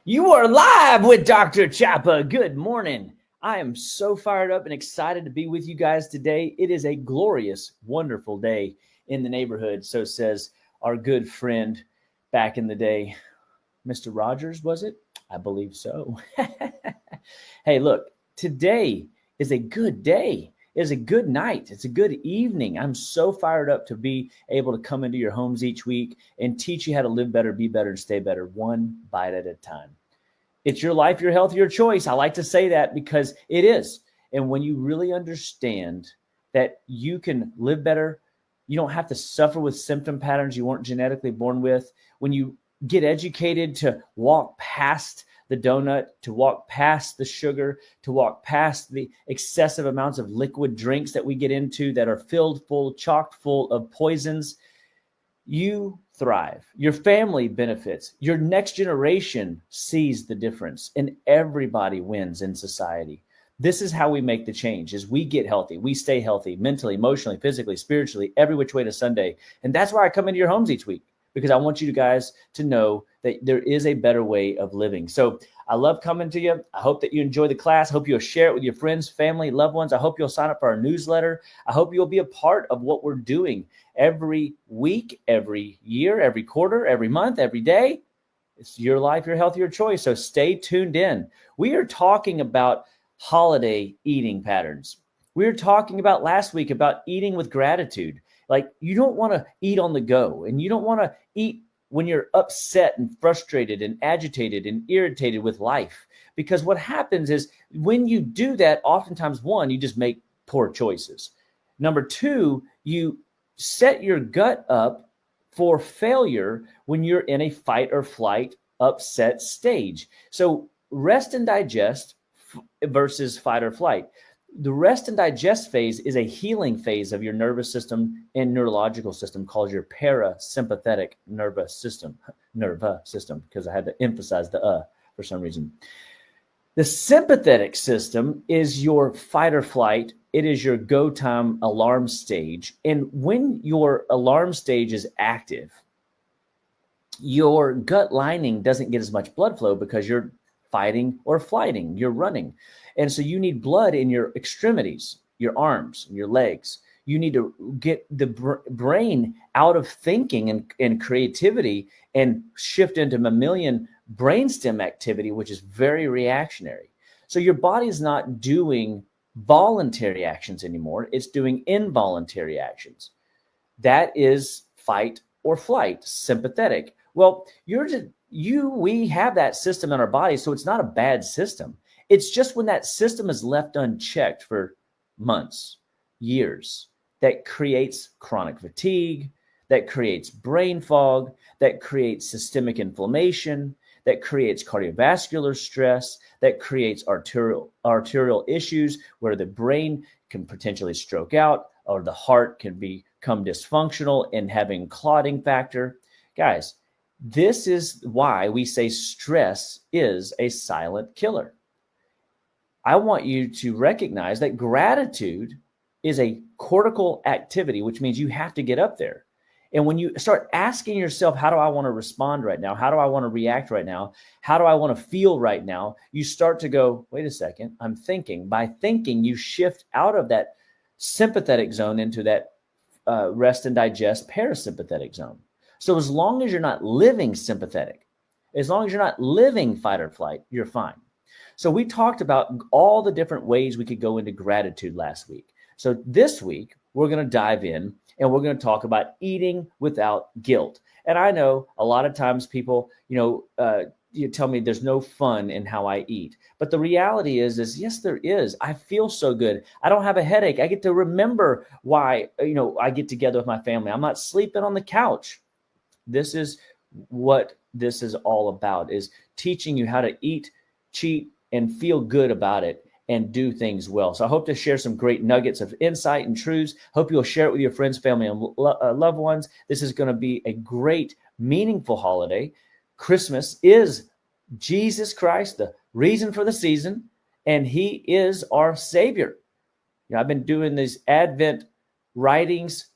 You are live with Dr. Chapa. Good morning. I am so fired up and excited to be with you guys today. It is a glorious, wonderful day in the neighborhood. So says our good friend back in the day, Mr. Rogers, was it? I believe so. Hey, look, today is a good day. It's a good night. It's a good evening. I'm so fired up to be able to come into your homes each week and teach you how to live better, be better, and stay better, one bite at a time. It's your life, your health, your choice. I like to say that because it is. And when you really understand that you can live better, you don't have to suffer with symptom patterns you weren't genetically born with. When you get educated to walk past the donut, to walk past the sugar, to walk past the excessive amounts of liquid drinks that we get into that are filled full, chocked full of poisons, you thrive. Your family benefits. Your next generation sees the difference, and everybody wins in society. This is how we make the change: is we get healthy, we stay healthy mentally, emotionally, physically, spiritually, every which way to Sunday. And that's why I come into your homes each week, because I want you guys to know that there is a better way of living. So I love coming to you. I hope that you enjoy the class. I hope you'll share it with your friends, family, loved ones. I hope you'll sign up for our newsletter. I hope you'll be a part of what we're doing every week, every year, every quarter, every month, every day. It's your life, your health, your choice. So stay tuned in. We are talking about holiday eating patterns. We were talking about last week about eating with gratitude. Like, you don't want to eat on the go, and you don't want to eat when you're upset and frustrated and agitated and irritated with life. Because what happens is when you do that, oftentimes, one, you just make poor choices. Number two, you set your gut up for failure when you're in a fight or flight upset stage. So rest and digest versus fight or flight. The rest and digest phase is a healing phase of your nervous system and neurological system called your parasympathetic nervous system, because I had to emphasize the for some reason. The sympathetic system is your fight or flight. It is your go time alarm stage. And when your alarm stage is active, your gut lining doesn't get as much blood flow because you're fighting or flighting, you're running. And so you need blood in your extremities, your arms, and your legs. You need to get the brain out of thinking and creativity and shift into mammalian brainstem activity, which is very reactionary. So your body is not doing voluntary actions anymore. It's doing involuntary actions. That is fight or flight, sympathetic. Well, we have that system in our body, so it's not a bad system. It's just when that system is left unchecked for months, years, that creates chronic fatigue, that creates brain fog, that creates systemic inflammation, that creates cardiovascular stress, that creates arterial issues where the brain can potentially stroke out or the heart can become dysfunctional and having clotting factor. Guys, this is why we say stress is a silent killer. I want you to recognize that gratitude is a cortical activity, which means you have to get up there. And when you start asking yourself, how do I want to respond right now? How do I want to react right now? How do I want to feel right now? You start to go, wait a second, I'm thinking. By thinking, you shift out of that sympathetic zone into that rest and digest parasympathetic zone. So as long as you're not living sympathetic, as long as you're not living fight or flight, you're fine. So we talked about all the different ways we could go into gratitude last week. So this week, we're going to dive in and we're going to talk about eating without guilt. And I know a lot of times people, you tell me there's no fun in how I eat. But the reality is yes, there is. I feel so good. I don't have a headache. I get to remember why, I get together with my family. I'm not sleeping on the couch. This is what this is all about, is teaching you how to eat, cheat, and feel good about it and do things well. So I hope to share some great nuggets of insight and truths. Hope you'll share it with your friends, family, and loved ones. This is going to be a great, meaningful holiday. Christmas is Jesus Christ, the reason for the season, and he is our Savior. I've been doing these Advent writings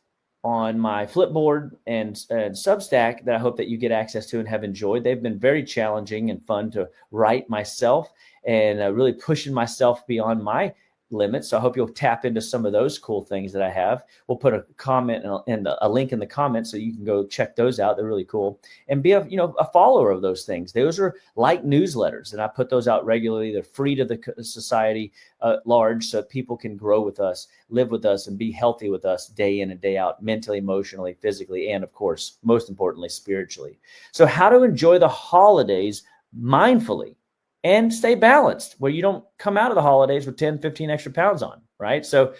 on my Flipboard and Substack that I hope that you get access to and have enjoyed. They've been very challenging and fun to write myself, and really pushing myself beyond my limits. So I hope you'll tap into some of those cool things that I have. We'll put a comment and a link in the comments so you can go check those out. They're really cool. And be a follower of those things. Those are like newsletters, and I put those out regularly. They're free to the society at large, so people can grow with us, live with us, and be healthy with us day in and day out, mentally, emotionally, physically, and of course, most importantly, spiritually. So how to enjoy the holidays mindfully and stay balanced, where you don't come out of the holidays with 10, 15 extra pounds on, right? So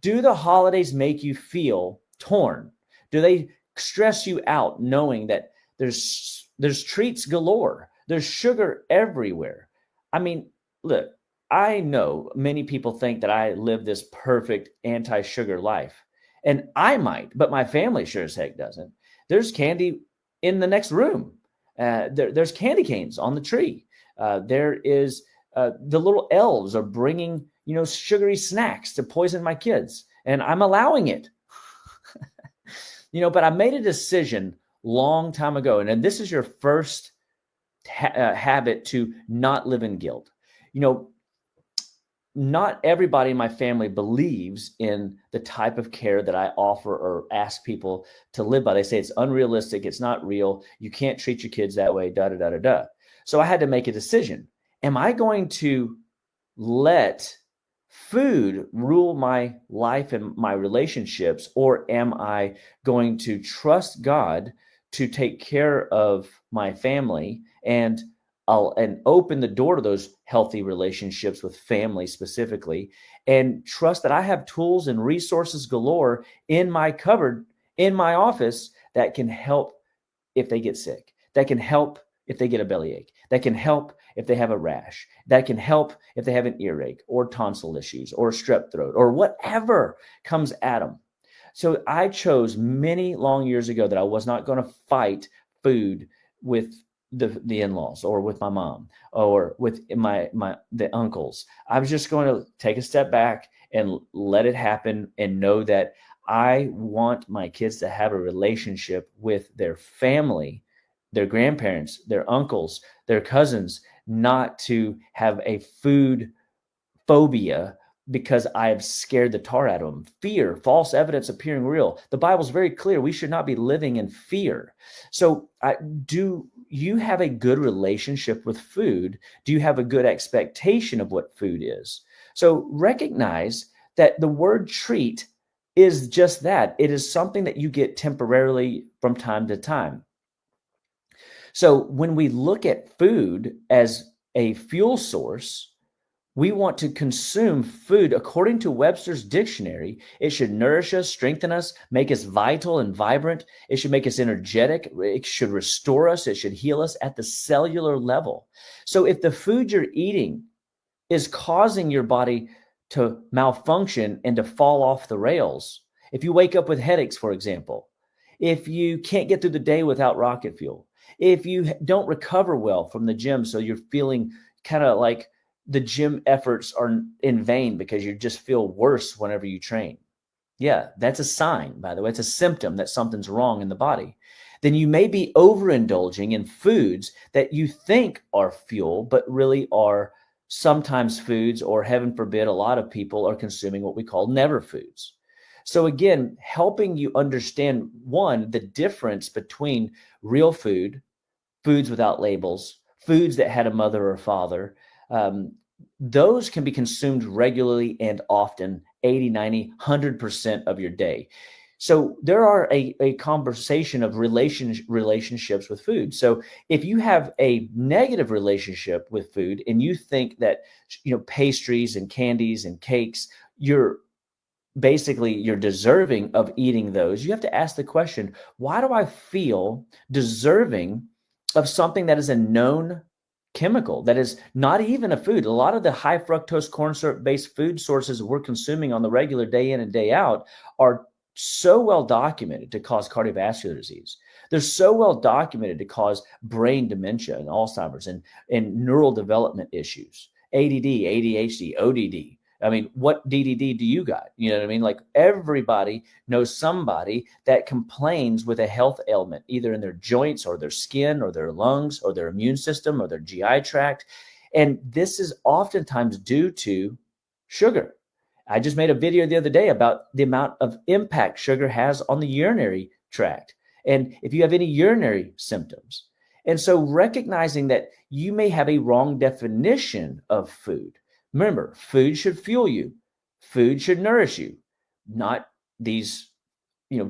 do the holidays make you feel torn? Do they stress you out knowing that there's treats galore? There's sugar everywhere. I mean, look, I know many people think that I live this perfect anti-sugar life, and I might, but my family sure as heck doesn't. There's candy in the next room. There's candy canes on the tree. There is the little elves are bringing, sugary snacks to poison my kids, and I'm allowing it. But I made a decision long time ago, and this is your first habit to not live in guilt. Not everybody in my family believes in the type of care that I offer or ask people to live by. They say it's unrealistic, it's not real, you can't treat your kids that way, da da da da da. So I had to make a decision. Am I going to let food rule my life and my relationships, or am I going to trust God to take care of my family and open the door to those healthy relationships with family specifically, and trust that I have tools and resources galore in my cupboard, in my office, that can help if they get sick, that can help if they get a bellyache, that can help if they have a rash, that can help if they have an earache or tonsil issues or strep throat or whatever comes at them. So I chose many long years ago that I was not going to fight food with the in-laws or with my mom or with the uncles. I was just going to take a step back and let it happen, and know that I want my kids to have a relationship with their family, their grandparents, their uncles, their cousins, not to have a food phobia because I have scared the tar out of them. Fear, false evidence appearing real. The Bible's very clear. We should not be living in fear. So do you have a good relationship with food? Do you have a good expectation of what food is? So recognize that the word treat is just that. It is something that you get temporarily from time to time. So when we look at food as a fuel source, we want to consume food according to Webster's dictionary. It should nourish us, strengthen us, make us vital and vibrant. It should make us energetic. It should restore us. It should heal us at the cellular level. So if the food you're eating is causing your body to malfunction and to fall off the rails, if you wake up with headaches, for example, if you can't get through the day without rocket fuel, if you don't recover well from the gym, so you're feeling kind of like the gym efforts are in vain because you just feel worse whenever you train. Yeah, that's a sign, by the way. It's a symptom that something's wrong in the body. Then you may be overindulging in foods that you think are fuel, but really are sometimes foods, or heaven forbid, a lot of people are consuming what we call never foods. So again, helping you understand, one, the difference between real food, foods without labels, foods that had a mother or father. Those can be consumed regularly and often, 80, 90, 100% of your day. So there are a conversation of relationships with food. So if you have a negative relationship with food and you think that, pastries and candies and cakes, you're deserving of eating those, you have to ask the question, why do I feel deserving of something that is a known chemical, that is not even a food? A lot of the high fructose corn syrup based food sources we're consuming on the regular, day in and day out, are so well documented to cause cardiovascular disease. They're so well documented to cause brain dementia and Alzheimer's and neural development issues, ADD, ADHD, ODD, I mean, what DDD do you got? You know what I mean? Like everybody knows somebody that complains with a health ailment, either in their joints or their skin or their lungs or their immune system or their GI tract. And this is oftentimes due to sugar. I just made a video the other day about the amount of impact sugar has on the urinary tract. And if you have any urinary symptoms. And so recognizing that you may have a wrong definition of food. Remember, food should fuel you. Food should nourish you, not these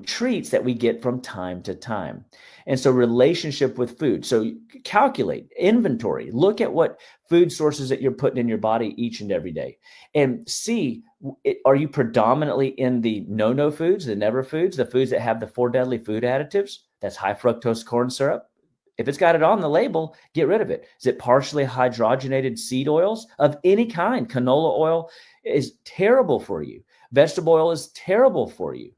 treats that we get from time to time. And so relationship with food. So calculate, inventory, look at what food sources that you're putting in your body each and every day and see, are you predominantly in the no foods, the never foods, the foods that have the 4 deadly food additives? That's high fructose corn syrup. If it's got it on the label, get rid of it. Is it partially hydrogenated seed oils of any kind? Canola oil is terrible for you. Vegetable oil is terrible for you.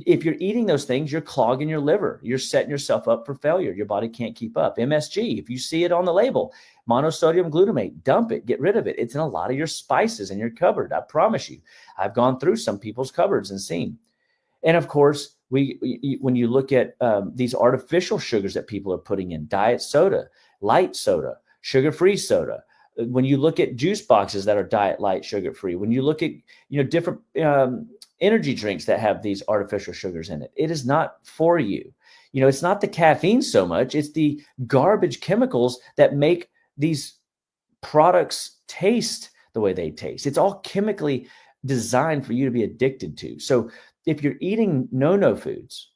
If you're eating those things, you're clogging your liver. You're setting yourself up for failure. Your body can't keep up. MSG, if you see it on the label, monosodium glutamate, dump it, get rid of it. It's in a lot of your spices in your cupboard. I promise you. I've gone through some people's cupboards and seen. And of course, when you look at these artificial sugars that people are putting in, diet soda, light soda, sugar-free soda, when you look at juice boxes that are diet, light, sugar-free, when you look at different energy drinks that have these artificial sugars in it, it is not for you. It's not the caffeine so much, it's the garbage chemicals that make these products taste the way they taste. It's all chemically designed for you to be addicted to. So if you're eating no foods,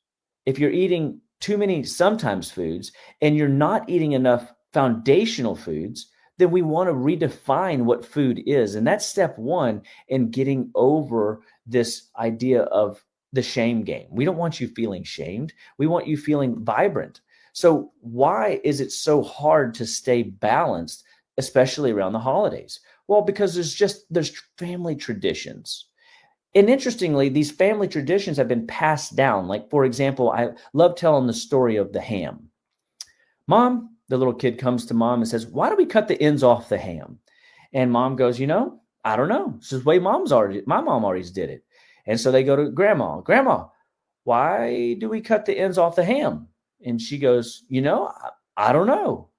if you're eating too many sometimes foods, and you're not eating enough foundational foods, then we want to redefine what food is. And that's step one in getting over this idea of the shame game. We don't want you feeling shamed. We want you feeling vibrant. So why is it so hard to stay balanced, especially around the holidays? Well, because there's family traditions. And interestingly, these family traditions have been passed down. Like, for example, I love telling the story of the ham. Mom, the little kid comes to mom and says, why do we cut the ends off the ham? And mom goes, I don't know. This is the way my mom always did it. And so they go to grandma, why do we cut the ends off the ham? And she goes, I don't know.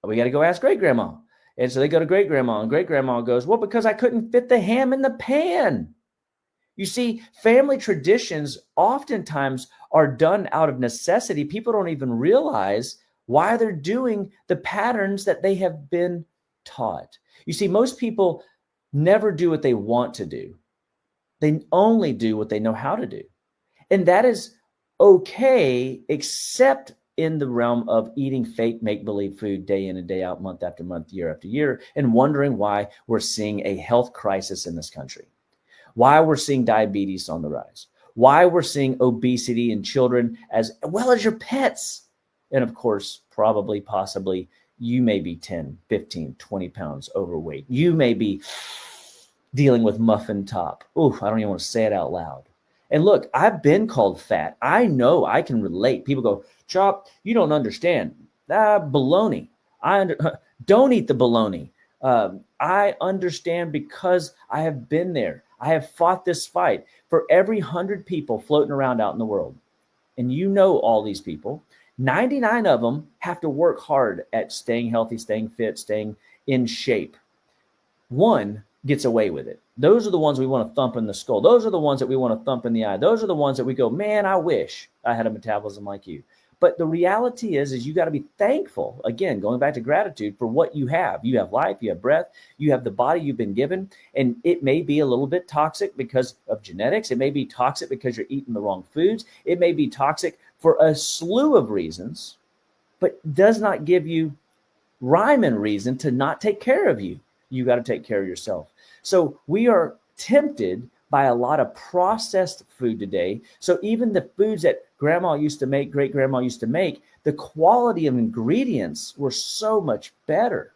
We got to go ask great grandma. And so they go to great grandma, and great grandma goes, well, because I couldn't fit the ham in the pan. You see, family traditions oftentimes are done out of necessity. People don't even realize why they're doing the patterns that they have been taught. You see, most people never do what they want to do. They only do what they know how to do. And that is okay, except in the realm of eating fake make-believe food day in and day out, month after month, year after year, and wondering why we're seeing a health crisis in this country, why we're seeing diabetes on the rise, why we're seeing obesity in children as well as your pets. And of course, probably, possibly, you may be 10, 15, 20 pounds overweight. You may be dealing with muffin top. Ooh, I don't even want to say it out loud. And look, I've been called fat. I know, I can relate. People go, Chop, you don't understand. Baloney. Don't eat the baloney. I understand because I have been there. I have fought this fight. For every 100 people floating around out in the world, and all these people, 99 of them have to work hard at staying healthy, staying fit, staying in shape. One gets away with it. Those are the ones we want to thump in the skull. Those are the ones that we want to thump in the eye. Those are the ones that we go, man, I wish I had a metabolism like you. But the reality is you got to be thankful, again, going back to gratitude, for what you have. You have life, you have breath, you have the body you've been given, and it may be a little bit toxic because of genetics. It may be toxic because you're eating the wrong foods. It may be toxic for a slew of reasons, but does not give you rhyme and reason to not take care of you. You got to take care of yourself. So we are tempted by a lot of processed food today. So even the foods that grandma used to make, great grandma used to make, the quality of ingredients were so much better.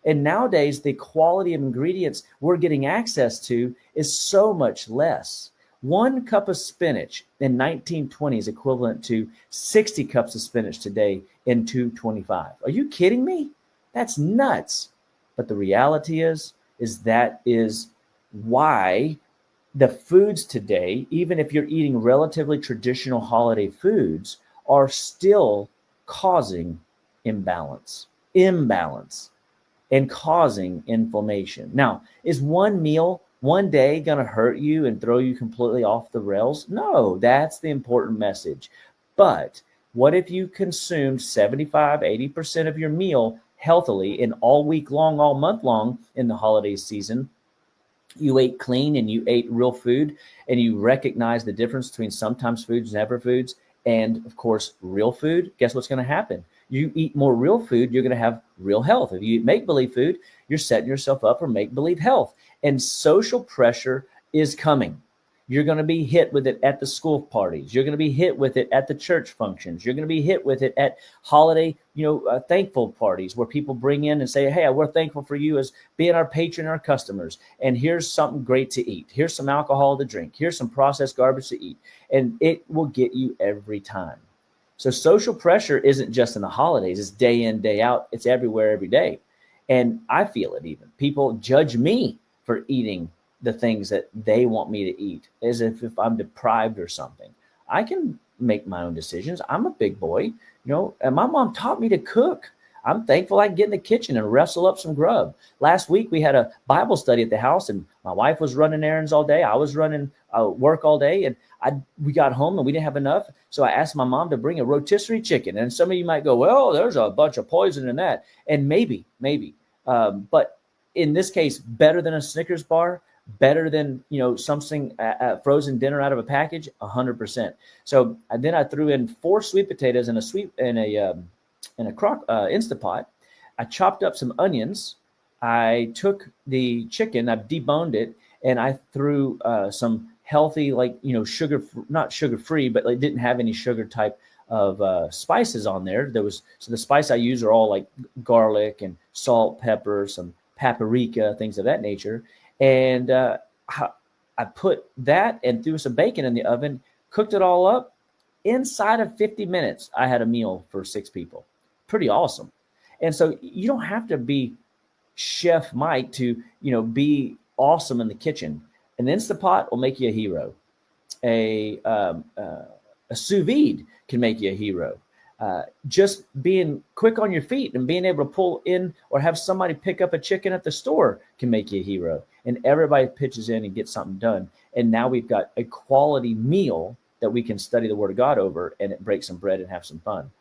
And nowadays, the quality of ingredients we're getting access to is so much less. 1 cup of spinach in 1920 is equivalent to 60 cups of spinach today in 225. Are you kidding me? That's nuts. But the reality is that is why the foods today, even if you're eating relatively traditional holiday foods, are still causing imbalance, and causing inflammation. Now, is one meal one day going to hurt you and throw you completely off the rails? No, that's the important message. But what if you consumed 75, 80% of your meal healthily and all week long, all month long in the holiday season? You ate clean and you ate real food, and you recognize the difference between sometimes foods, never foods, and of course, real food. Guess what's going to happen? You eat more real food, you're going to have real health. If you eat make believe food, you're setting yourself up for make believe health. And social pressure is coming. You're going to be hit with it at the school parties. You're going to be hit with it at the church functions. You're going to be hit with it at holiday, thankful parties where people bring in and say, hey, we're thankful for you as being our patron, our customers. And here's something great to eat. Here's some alcohol to drink. Here's some processed garbage to eat. And it will get you every time. So social pressure isn't just in the holidays. It's day in, day out. It's everywhere, every day. And I feel it even. People judge me for eating the things that they want me to eat, as if I'm deprived or something. I can make my own decisions. I'm a big boy, and my mom taught me to cook. I'm thankful I can get in the kitchen and wrestle up some grub. Last week, we had a Bible study at the house, and my wife was running errands all day. I was running work all day, and we got home and we didn't have enough. So I asked my mom to bring a rotisserie chicken. And some of you might go, well, there's a bunch of poison in that. And maybe. But in this case, better than a Snickers bar, better than something frozen dinner out of a package, 100%. So then I threw in 4 sweet potatoes in a Instapot. I chopped up some onions. I took the chicken, I deboned it, and I threw some healthy, sugar, not sugar free, but it didn't have any sugar type of spices on there. So the spice I use are all like garlic and salt, pepper, some paprika, things of that nature. And I put that and threw some bacon in the oven, cooked it all up. Inside of 50 minutes, I had a meal for 6 people. Pretty awesome. And so you don't have to be Chef Mike to, be awesome in the kitchen. An Instapot will make you a hero. A sous vide can make you a hero. Just being quick on your feet and being able to pull in or have somebody pick up a chicken at the store can make you a hero. And everybody pitches in and gets something done. And now we've got a quality meal that we can study the Word of God over, and it breaks some bread and have some fun.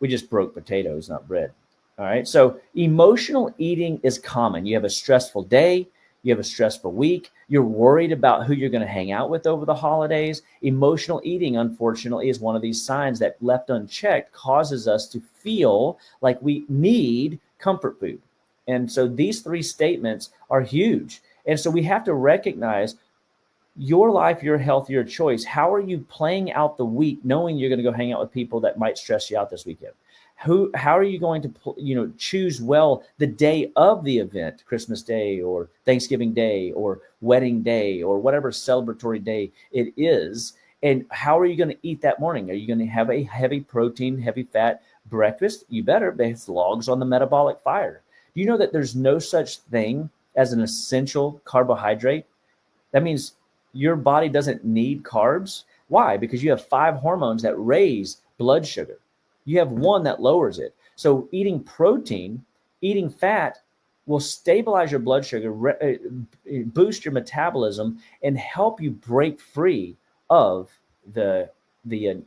We just broke potatoes, not bread. All right. So emotional eating is common. You have a stressful day. You have a stressful week. You're worried about who you're going to hang out with over the holidays. Emotional eating, unfortunately, is one of these signs that, left unchecked, causes us to feel like we need comfort food. And so these 3 statements are huge. And so we have to recognize your life, your health, your choice. How are you playing out the week knowing you're going to go hang out with people that might stress you out this weekend? How are you going to, choose well the day of the event, Christmas Day or Thanksgiving Day or wedding day or whatever celebratory day it is? And how are you going to eat that morning? Are you going to have a heavy protein, heavy fat breakfast? You better, because logs on the metabolic fire. Do you know that there's no such thing as an essential carbohydrate? That means your body doesn't need carbs. Why? Because you have 5 hormones that raise blood sugar. You have 1 that lowers it. So eating protein, eating fat will stabilize your blood sugar, boost your metabolism, and help you break free of the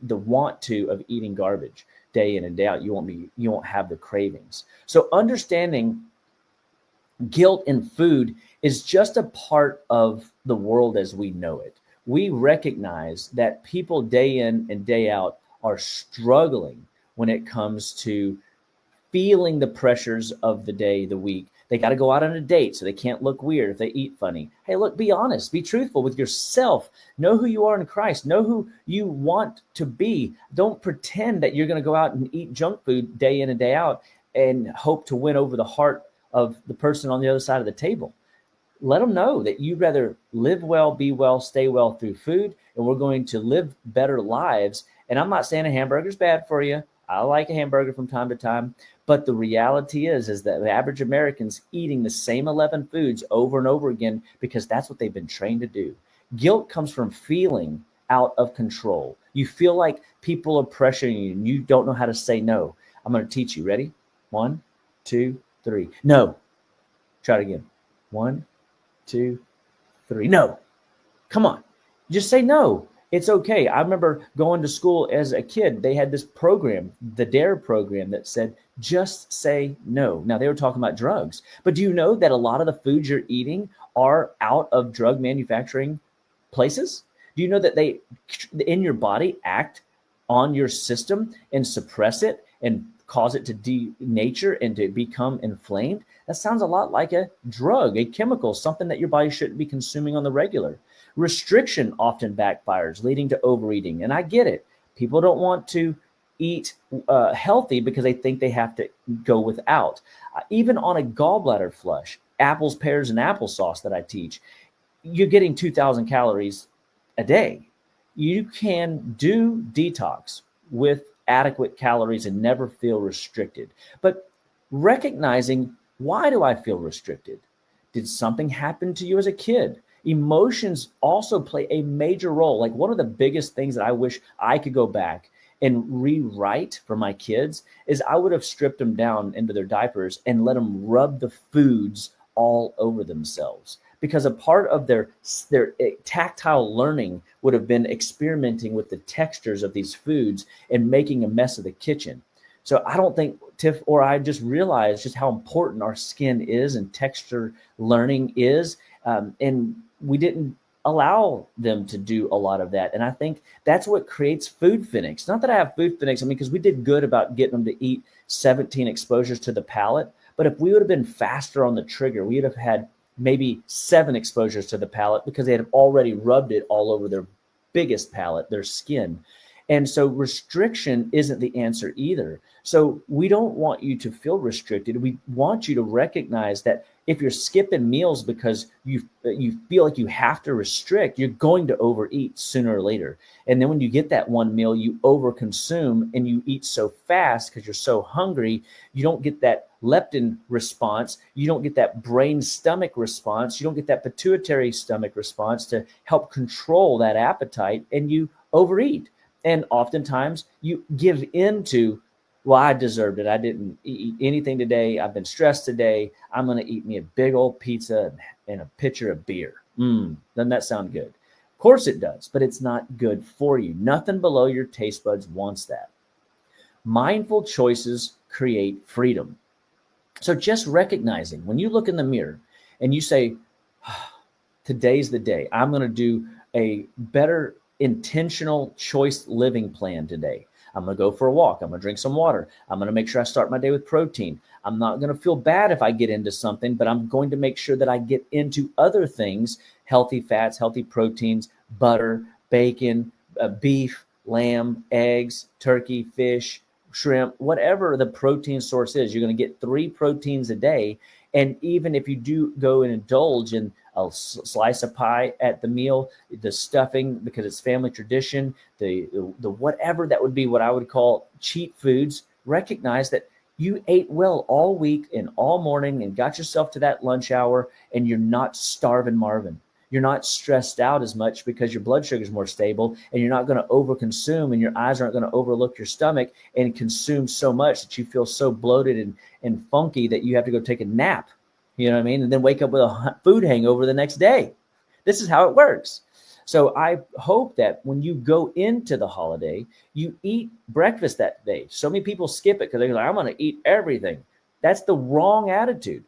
want to of eating garbage day in and day out. You won't have the cravings. So understanding guilt in food is just a part of the world as we know it. We recognize that people day in and day out are struggling when it comes to feeling the pressures of the day, the week. They got to go out on a date, so they can't look weird if they eat funny. Hey, look, be honest, be truthful with yourself. Know who you are in Christ. Know who you want to be. Don't pretend that you're going to go out and eat junk food day in and day out and hope to win over the heart of the person on the other side of the table. Let them know that you'd rather live well, be well, stay well through food, and we're going to live better lives. And I'm not saying a hamburger's bad for you. I like a hamburger from time to time, but the reality is that the average American's eating the same 11 foods over and over again because that's what they've been trained to do. Guilt comes from feeling out of control. You feel like people are pressuring you and you don't know how to say no. I'm going to teach you. Ready? 1, 2, 3. No. Try it again. 1, 2, 3. No. Come on. Just say no. It's okay. I remember going to school as a kid. They had this program, the DARE program, that said, just say no. Now, they were talking about drugs. But do you know that a lot of the foods you're eating are out of drug manufacturing places? Do you know that they, in your body, act on your system and suppress it and cause it to denature and to become inflamed? That sounds a lot like a drug, a chemical, something that your body shouldn't be consuming on the regular. Restriction often backfires, leading to overeating. And I get it. People don't want to eat healthy because they think they have to go without. Even on a gallbladder flush, apples, pears, and applesauce that I teach, you're getting 2,000 calories a day. You can do detox with adequate calories and never feel restricted. But recognizing, why do I feel restricted? Did something happen to you as a kid? Emotions also play a major role. Like, one of the biggest things that I wish I could go back and rewrite for my kids is I would have stripped them down into their diapers and let them rub the foods all over themselves. Because a part of their tactile learning would have been experimenting with the textures of these foods and making a mess of the kitchen. So I don't think Tiff or I just realized just how important our skin is and texture learning is. And we didn't allow them to do a lot of that. And I think that's what creates food phoenix. Not that I have food phoenix, because we did good about getting them to eat 17 exposures to the palate. But if we would have been faster on the trigger, we would have had maybe 7 exposures to the palate because they had already rubbed it all over their biggest palate, their skin. And so restriction isn't the answer either. So we don't want you to feel restricted. We want you to recognize that if you're skipping meals because you feel like you have to restrict, you're going to overeat sooner or later. And then when you get that one meal, you overconsume and you eat so fast because you're so hungry, you don't get that leptin response. You don't get that brain stomach response. You don't get that pituitary stomach response to help control that appetite, and you overeat. And oftentimes you give into, well, I deserved it. I didn't eat anything today. I've been stressed today. I'm going to eat me a big old pizza and a pitcher of beer. Doesn't that sound good? Of course it does, but it's not good for you. Nothing below your taste buds wants that. Mindful choices create freedom. So just recognizing when you look in the mirror and you say, today's the day. I'm going to do a better intentional choice living plan today. I'm going to go for a walk. I'm going to drink some water. I'm going to make sure I start my day with protein. I'm not going to feel bad if I get into something, but I'm going to make sure that I get into other things, healthy fats, healthy proteins, butter, bacon, beef, lamb, eggs, turkey, fish, shrimp, whatever the protein source is. You're going to get 3 proteins a day. And even if you do go and indulge in a slice of pie at the meal, the stuffing, because it's family tradition, the whatever that would be, what I would call cheat foods, recognize that you ate well all week and all morning and got yourself to that lunch hour, and you're not starving Marvin. You're not stressed out as much because your blood sugar is more stable, and you're not going to overconsume, and your eyes aren't going to overlook your stomach and consume so much that you feel so bloated and funky that you have to go take a nap. You know what I mean? And then wake up with a food hangover the next day. This is how it works. So I hope that when you go into the holiday, you eat breakfast that day. So many people skip it because they're like, I'm going to eat everything. That's the wrong attitude.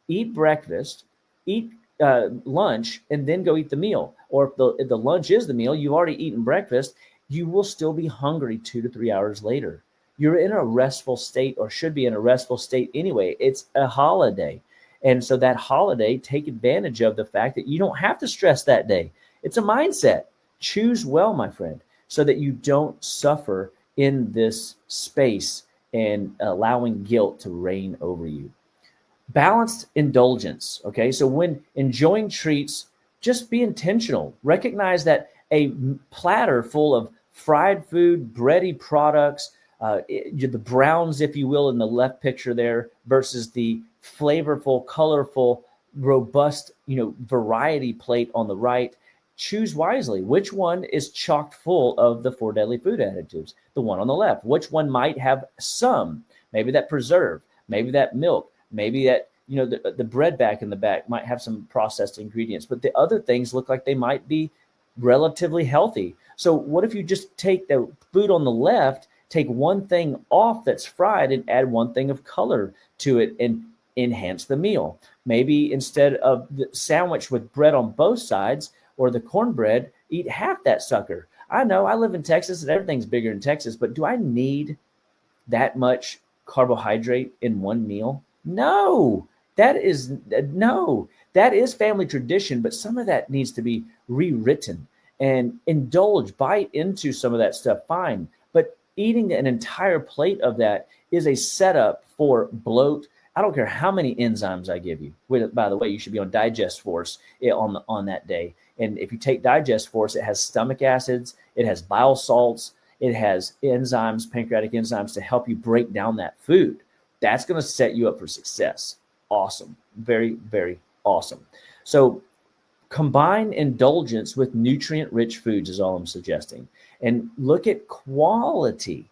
Eat breakfast, eat lunch, and then go eat the meal. Or if the lunch is the meal, you've already eaten breakfast, you will still be hungry 2 to 3 hours later. You're in a restful state, or should be in a restful state anyway. It's a holiday. And so that holiday, take advantage of the fact that you don't have to stress that day. It's a mindset. Choose well, my friend, so that you don't suffer in this space and allowing guilt to reign over you. Balanced indulgence. Okay. So when enjoying treats, just be intentional. Recognize that a platter full of fried food, bready products, the browns, if you will, in the left picture there versus the flavorful, colorful, robust, variety plate on the right. Choose wisely. Which one is chocked full of the 4 deadly food additives? The one on the left. Which one might have some? Maybe that preserve, maybe that milk, maybe that, the bread back in the back might have some processed ingredients, but the other things look like they might be relatively healthy. So what if you just take the food on the left, take one thing off that's fried and add one thing of color to it and enhance the meal? Maybe instead of the sandwich with bread on both sides or the cornbread, eat half that sucker. I know I live in Texas and everything's bigger in Texas, but do I need that much carbohydrate in one meal? No, that is family tradition, but some of that needs to be rewritten and indulge, bite into some of that stuff. Fine. But eating an entire plate of that is a setup for bloat. I don't care how many enzymes I give you. By the way, you should be on Digest Force on that day. And if you take Digest Force, it has stomach acids, it has bile salts, it has enzymes, pancreatic enzymes to help you break down that food. That's going to set you up for success. Awesome. Very, very awesome. So combine indulgence with nutrient-rich foods is all I'm suggesting. And look at quality,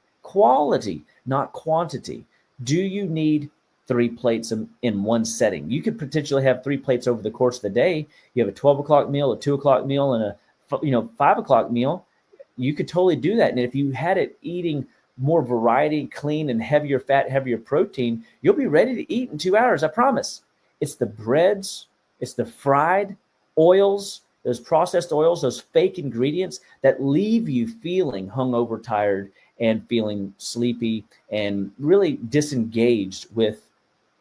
not quantity. Do you need 3 plates in one setting? You could potentially have 3 plates over the course of the day. You have a 12 o'clock meal, a 2 o'clock meal, and a 5 o'clock meal. You could totally do that. And if you had it eating more variety, clean and heavier fat, heavier protein, you'll be ready to eat in 2 hours. I promise. It's the breads, it's the fried oils, those processed oils, those fake ingredients that leave you feeling hungover, tired, and feeling sleepy and really disengaged with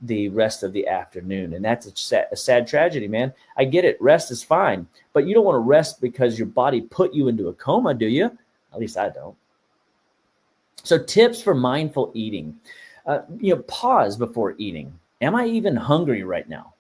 the rest of the afternoon. And that's a sad tragedy, man. I get it. Rest is fine, but you don't want to rest because your body put you into a coma, do you? At least I don't. So tips for mindful eating. Pause before eating. Am I even hungry right now?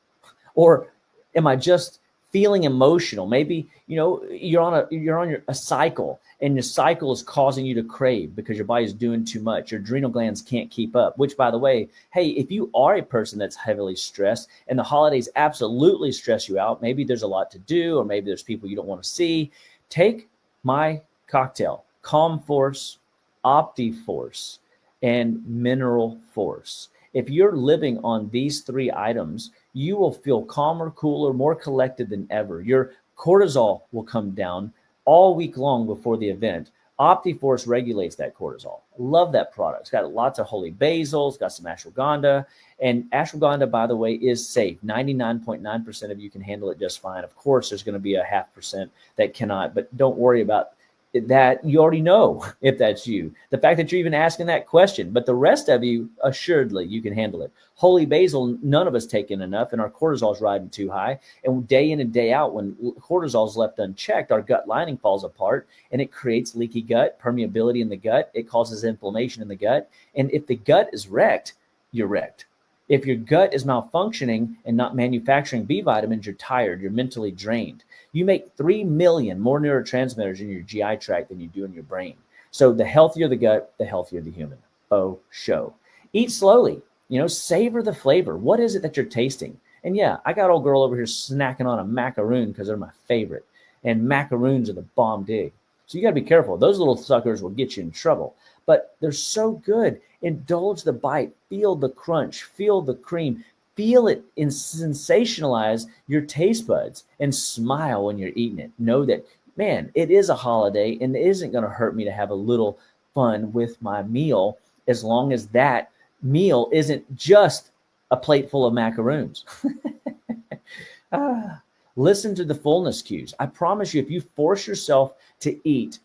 Or am I just feeling emotional? Maybe, you're on a cycle, and your cycle is causing you to crave because your body's doing too much. Your adrenal glands can't keep up, which, by the way, hey, if you are a person that's heavily stressed and the holidays absolutely stress you out, maybe there's a lot to do, or maybe there's people you don't want to see, take my cocktail, Calm Force, OptiForce, and Mineral Force. If you're living on these 3 items, you will feel calmer, cooler, more collected than ever. Your cortisol will come down all week long before the event. OptiForce regulates that cortisol. Love that product. It's got lots of holy basil. It's got some ashwagandha. And ashwagandha, by the way, is safe. 99.9% of you can handle it just fine. Of course, there's going to be a 0.5% that cannot, but don't worry about that. You already know if that's you. The fact that you're even asking that question, but the rest of you, assuredly, you can handle it. Holy basil, none of us take in enough, and our cortisol is riding too high. And day in and day out, when cortisol is left unchecked, our gut lining falls apart, and it creates leaky gut, permeability in the gut. It causes inflammation in the gut. And if the gut is wrecked, you're wrecked. If your gut is malfunctioning and not manufacturing B vitamins, you're tired, you're mentally drained. You make 3 million more neurotransmitters in your GI tract than you do in your brain. So the healthier the gut, the healthier the human. Oh, show. Eat slowly, savor the flavor. What is it that you're tasting? And yeah, I got old girl over here snacking on a macaroon because they're my favorite. And macaroons are the bomb dig. So you got to be careful. Those little suckers will get you in trouble. But they're so good. Indulge the bite. Feel the crunch. Feel the cream. Feel it and sensationalize your taste buds and smile when you're eating it. Know that, man, it is a holiday and it isn't going to hurt me to have a little fun with my meal as long as that meal isn't just a plate full of macaroons. Listen to the fullness cues. I promise you, if you force yourself to eat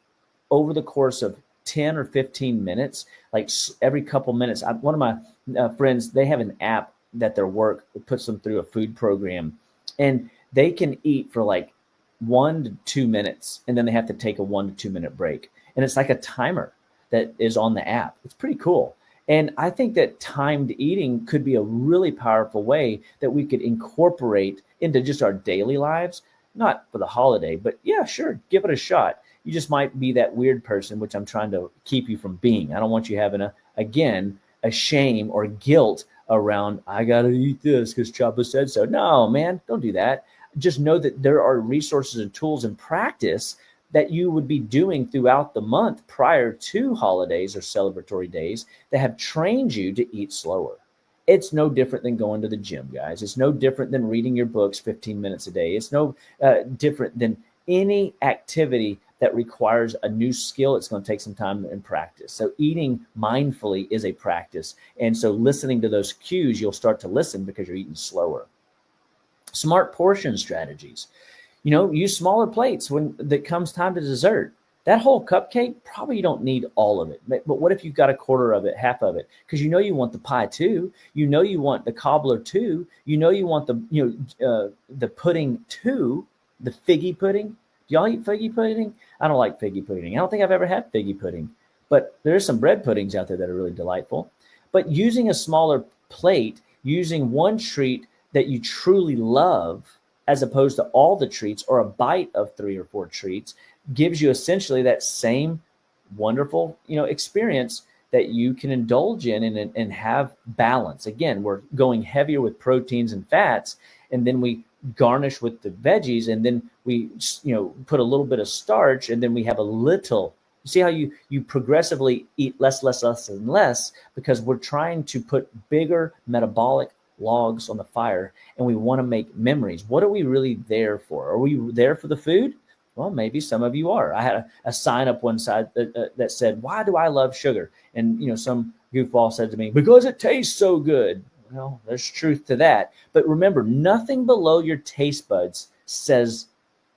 over the course of 10 or 15 minutes, like every couple minutes, one of my friends, they have an app that their work puts them through a food program, and they can eat for like 1 to 2 minutes, and then they have to take a 1 to 2 minute break. And it's like a timer that is on the app. It's pretty cool. And I think that timed eating could be a really powerful way that we could incorporate into just our daily lives, not for the holiday, but yeah, sure, give it a shot. You just might be that weird person, which I'm trying to keep you from being. I don't want you having a shame or guilt around, I got to eat this because Chapa said so. No, man, don't do that. Just know that there are resources and tools and practice that you would be doing throughout the month prior to holidays or celebratory days that have trained you to eat slower. It's no different than going to the gym, guys. It's no different than reading your books 15 minutes a day. It's no different than any activity that requires a new skill. It's going to take some time and practice. So eating mindfully is a practice. And so listening to those cues, you'll start to listen because you're eating slower. Smart portion strategies. Use smaller plates when it comes time to dessert. That whole cupcake, probably you don't need all of it. But what if you've got a quarter of it, half of it? Because you want the pie too. You want the cobbler too. You want the pudding too, the figgy pudding. Do y'all eat figgy pudding? I don't like figgy pudding. I don't think I've ever had figgy pudding. But there's some bread puddings out there that are really delightful. But using a smaller plate, using one treat that you truly love, as opposed to all the treats or a bite of 3 or 4 treats, gives you essentially that same wonderful, experience that you can indulge in and have balance. Again, we're going heavier with proteins and fats, and then we garnish with the veggies, and then we, put a little bit of starch, and then we have a little. You see how you progressively eat less and less, because we're trying to put bigger metabolic logs on the fire, and we want to make memories. What are we really there for? Are we there for the food? Well, maybe some of you are. I had a sign up one side that said, "Why do I love sugar?" And some goofball said to me, "Because it tastes so good." Well, there's truth to that. But remember, nothing below your taste buds says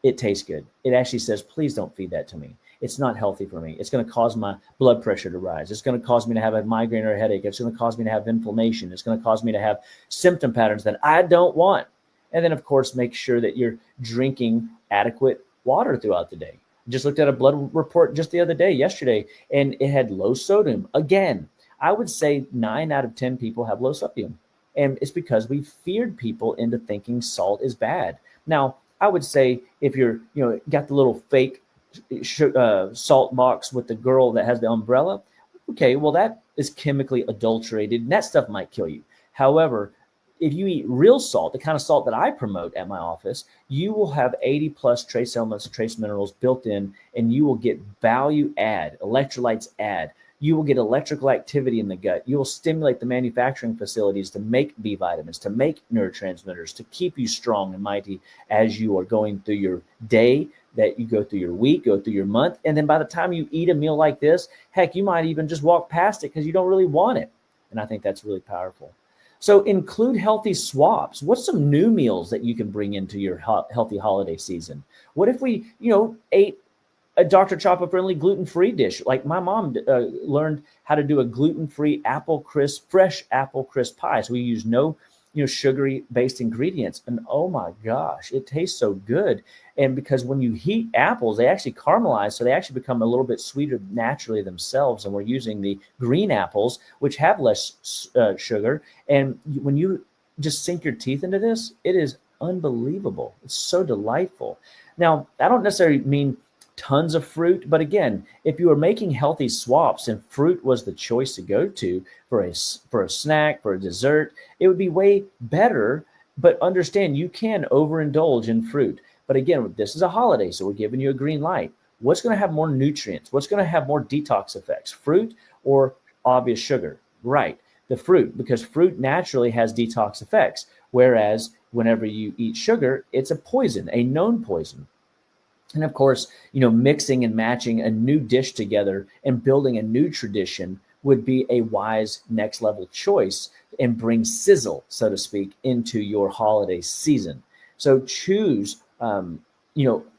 it tastes good. It actually says, "Please don't feed that to me. It's not healthy for me. It's going to cause my blood pressure to rise. It's going to cause me to have a migraine or a headache. It's going to cause me to have inflammation. It's going to cause me to have symptom patterns that I don't want." And then, of course, make sure that you're drinking adequate water throughout the day. I just looked at a blood report just the other day, yesterday, and it had low sodium. Again, I would say 9 out of 10 people have low sodium. And it's because we feared people into thinking salt is bad. Now, I would say if you're, got the little fake salt box with the girl that has the umbrella, okay, well, that is chemically adulterated, and that stuff might kill you. However, if you eat real salt, the kind of salt that I promote at my office, you will have 80 plus trace elements, trace minerals built in, and you will get value add, electrolytes add. You will get electrical activity in the gut. You will stimulate the manufacturing facilities to make B vitamins, to make neurotransmitters, to keep you strong and mighty as you are going through your day, that you go through your week, go through your month. And then by the time you eat a meal like this, heck, you might even just walk past it because you don't really want it. And I think that's really powerful. So include healthy swaps. What's some new meals that you can bring into your healthy holiday season? What if we, ate a Dr. Chapa friendly gluten-free dish? Like my mom learned how to do a gluten-free fresh apple crisp pie. So we use no, sugary based ingredients. And oh my gosh, it tastes so good. And because when you heat apples, they actually caramelize. So they actually become a little bit sweeter naturally themselves. And we're using the green apples, which have less sugar. And when you just sink your teeth into this, it is unbelievable. It's so delightful. Now, I don't necessarily mean tons of fruit, but again, if you are making healthy swaps and fruit was the choice to go to for a snack, for a dessert, it would be way better. But understand, you can overindulge in fruit. But again, this is a holiday, so we're giving you a green light. What's going to have more nutrients? What's going to have more detox effects? Fruit or obvious sugar? Right, the fruit, because fruit naturally has detox effects. Whereas whenever you eat sugar, it's a poison, a known poison. And of course, mixing and matching a new dish together and building a new tradition would be a wise next level choice and bring sizzle, so to speak, into your holiday season. So choose,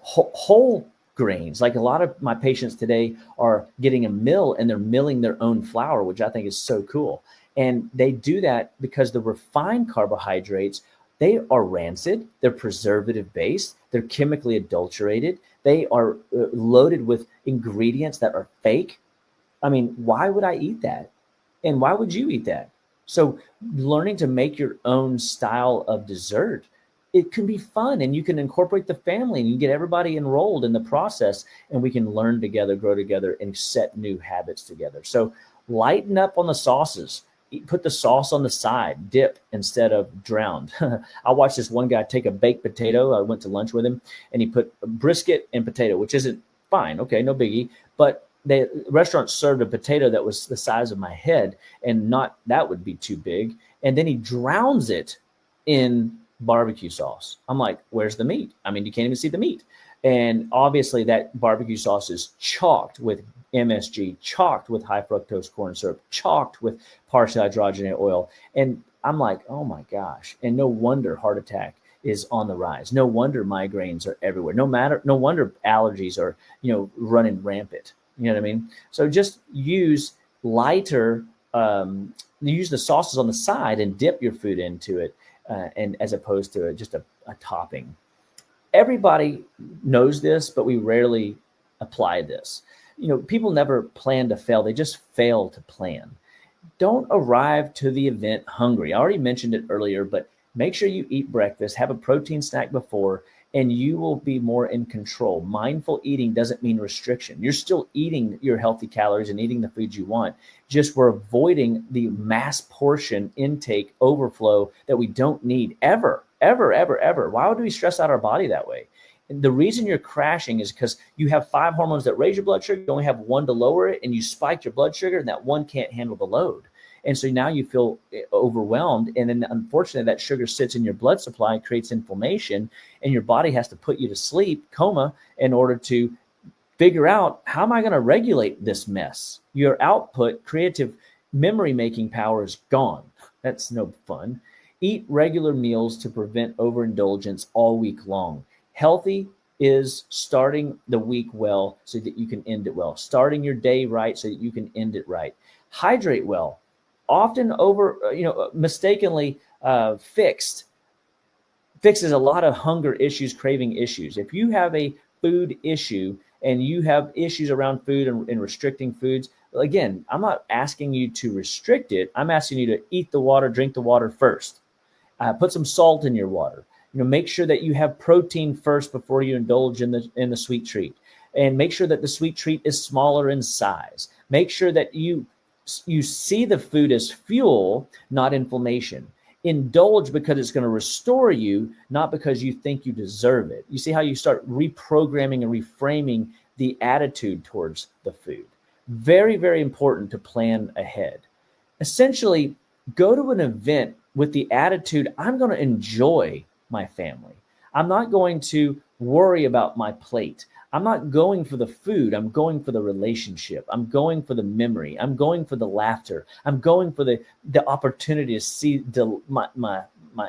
whole grains. Like a lot of my patients today are getting a mill and they're milling their own flour, which I think is so cool. And they do that because the refined carbohydrates, they are rancid, they're preservative based, they're chemically adulterated, they are loaded with ingredients that are fake. I mean, why would I eat that? And why would you eat that? So learning to make your own style of dessert it can be fun, and you can incorporate the family, and you get everybody enrolled in the process, and we can learn together, grow together, and set new habits together. So lighten up on the sauces. Put the sauce on the side, dip instead of drowned. I watched this one guy take a baked potato. I went to lunch with him, and he put brisket and potato, which isn't fine. Okay, no biggie. But the restaurant served a potato that was the size of my head, and not that would be too big. And then he drowns it in barbecue sauce. I'm like, where's the meat? I mean, you can't even see the meat. And obviously that barbecue sauce is chalked with MSG, chalked with high fructose corn syrup, chalked with partially hydrogenated oil. And I'm like, oh my gosh. And no wonder heart attack is on the rise. No wonder migraines are everywhere. No wonder allergies are, running rampant. You know what I mean? So just use lighter, use the sauces on the side and dip your food into it, and as opposed to just a topping. Everybody knows this, but we rarely apply this. People never plan to fail. They just fail to plan. Don't arrive to the event hungry. I already mentioned it earlier, but make sure you eat breakfast, have a protein snack before, and you will be more in control. Mindful eating doesn't mean restriction. You're still eating your healthy calories and eating the foods you want. Just we're avoiding the mass portion intake overflow that we don't need ever. Why would we stress out our body that way? And the reason you're crashing is because you have 5 hormones that raise your blood sugar. You only have 1 to lower it, and you spiked your blood sugar, and that 1 can't handle the load. And so now you feel overwhelmed. And then unfortunately, that sugar sits in your blood supply and creates inflammation, and your body has to put you to sleep, coma, in order to figure out, how am I going to regulate this mess? Your output, creative memory making power is gone. That's no fun. Eat regular meals to prevent overindulgence all week long. Healthy is starting the week well so that you can end it well. Starting your day right so that you can end it right. Hydrate well. Often mistakenly fixes a lot of hunger issues, craving issues. If you have a food issue and you have issues around food and restricting foods, again, I'm not asking you to restrict it. I'm asking you to eat the water, drink the water first. Put some salt in your water. Make sure that you have protein first before you indulge in the sweet treat, and make sure that the sweet treat is smaller in size. Make sure that you see the food as fuel, not inflammation. Indulge because it's going to restore you, not because you think you deserve it. You see how you start reprogramming and reframing the attitude towards the food. Very, very important to plan ahead. Essentially, go to an event with the attitude, I'm going to enjoy my family. I'm not going to worry about my plate. I'm not going for the food. I'm going for the relationship. I'm going for the memory. I'm going for the laughter. I'm going for the opportunity to see my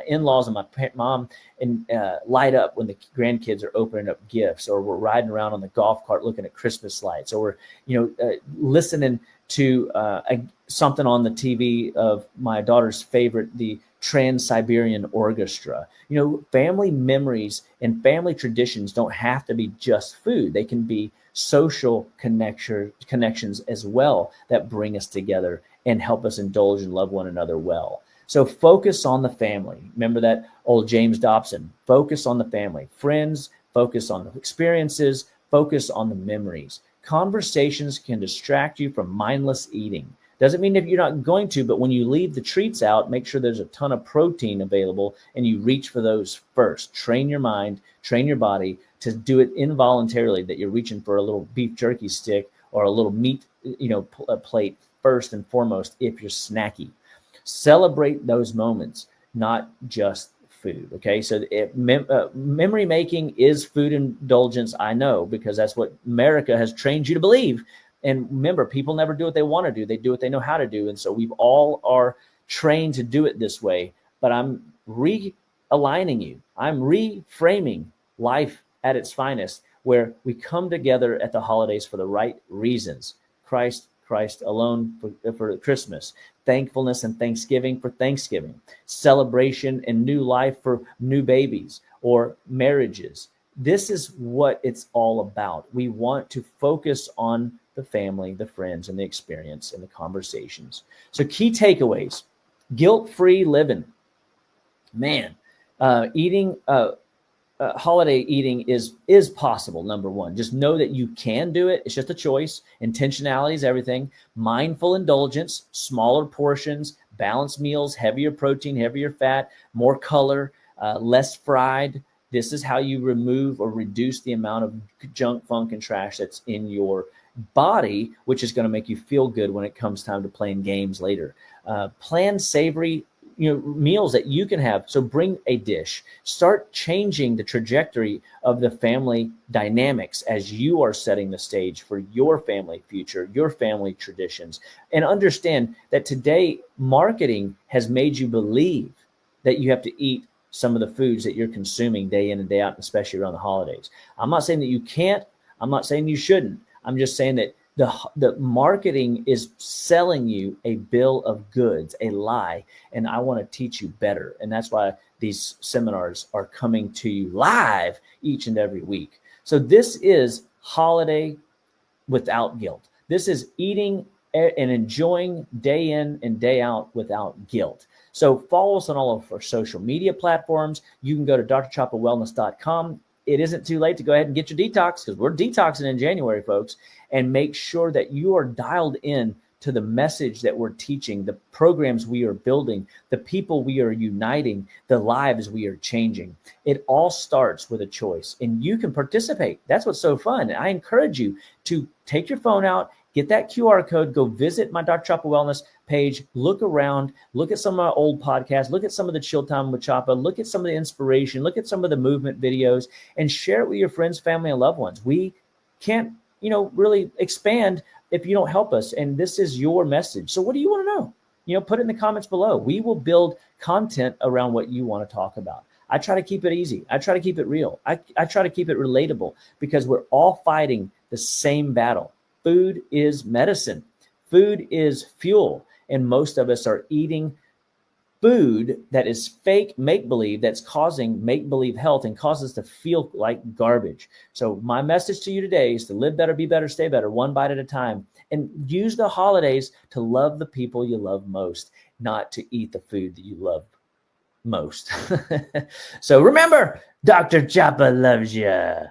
in-laws and my mom and light up when the grandkids are opening up gifts, or we're riding around on the golf cart looking at Christmas lights, or we're listening to something on the TV of my daughter's favorite, the Trans-Siberian Orchestra. Family memories and family traditions don't have to be just food. They can be social connections as well that bring us together and help us indulge and love one another well. So focus on the family. Remember that old James Dobson, focus on the family. Friends, focus on the experiences, focus on the memories. Conversations can distract you from mindless eating. Doesn't mean if you're not going to, but when you leave the treats out, make sure there's a ton of protein available and you reach for those first. Train your mind, train your body to do it involuntarily, that you're reaching for a little beef jerky stick or a little meat, plate first and foremost if you're snacky. Celebrate those moments, not just food. Okay, so memory making is food indulgence. I know, because that's what America has trained you to believe. And remember, people never do what they want to do. They do what they know how to do. And so we've all are trained to do it this way. But I'm realigning you. I'm reframing life at its finest, where we come together at the holidays for the right reasons. Christ alone for Christmas. Thankfulness and thanksgiving for Thanksgiving. Celebration and new life for new babies or marriages. This is what it's all about. We want to focus on the family, the friends, and the experience and the conversations. So key takeaways: guilt-free living. Man, Holiday eating is possible. Number one, just know that you can do it. It's just a choice. Intentionality is everything. Mindful indulgence, smaller portions, balanced meals, heavier protein, heavier fat, more color, less fried. This is how you remove or reduce the amount of junk, funk, and trash that's in your body, which is going to make you feel good when it comes time to playing games later. Plan savory meals that you can have. So bring a dish. Start changing the trajectory of the family dynamics as you are setting the stage for your family future, your family traditions. And understand that today marketing has made you believe that you have to eat some of the foods that you're consuming day in and day out, especially around the holidays. I'm not saying that you can't. I'm not saying you shouldn't. I'm just saying that the marketing is selling you a bill of goods, a lie, and I want to teach you better. And that's why these seminars are coming to you live each and every week. So this is holiday without guilt. This is eating and enjoying day in and day out without guilt. So follow us on all of our social media platforms. You can go to drchapawellness.com. It isn't too late to go ahead and get your detox, because we're detoxing in January, folks, and make sure that you are dialed in to the message that we're teaching, the programs we are building, the people we are uniting, the lives we are changing. It all starts with a choice, and you can participate. That's what's so fun. I encourage you to take your phone out, get that QR code, go visit my Dr. Chapa Wellness page, look around, look at some of my old podcasts, look at some of the Chill Time with Chapa, look at some of the inspiration, look at some of the movement videos, and share it with your friends, family, and loved ones. We can't, really expand if you don't help us. And this is your message. So what do you want to know? Put it in the comments below. We will build content around what you want to talk about. I try to keep it easy. I try to keep it real. I try to keep it relatable, because we're all fighting the same battle. Food is medicine. Food is fuel. And most of us are eating food that is fake make-believe, that's causing make-believe health and causes us to feel like garbage. So my message to you today is to live better, be better, stay better, one bite at a time. And use the holidays to love the people you love most, not to eat the food that you love most. So remember, Dr. Chapa loves you.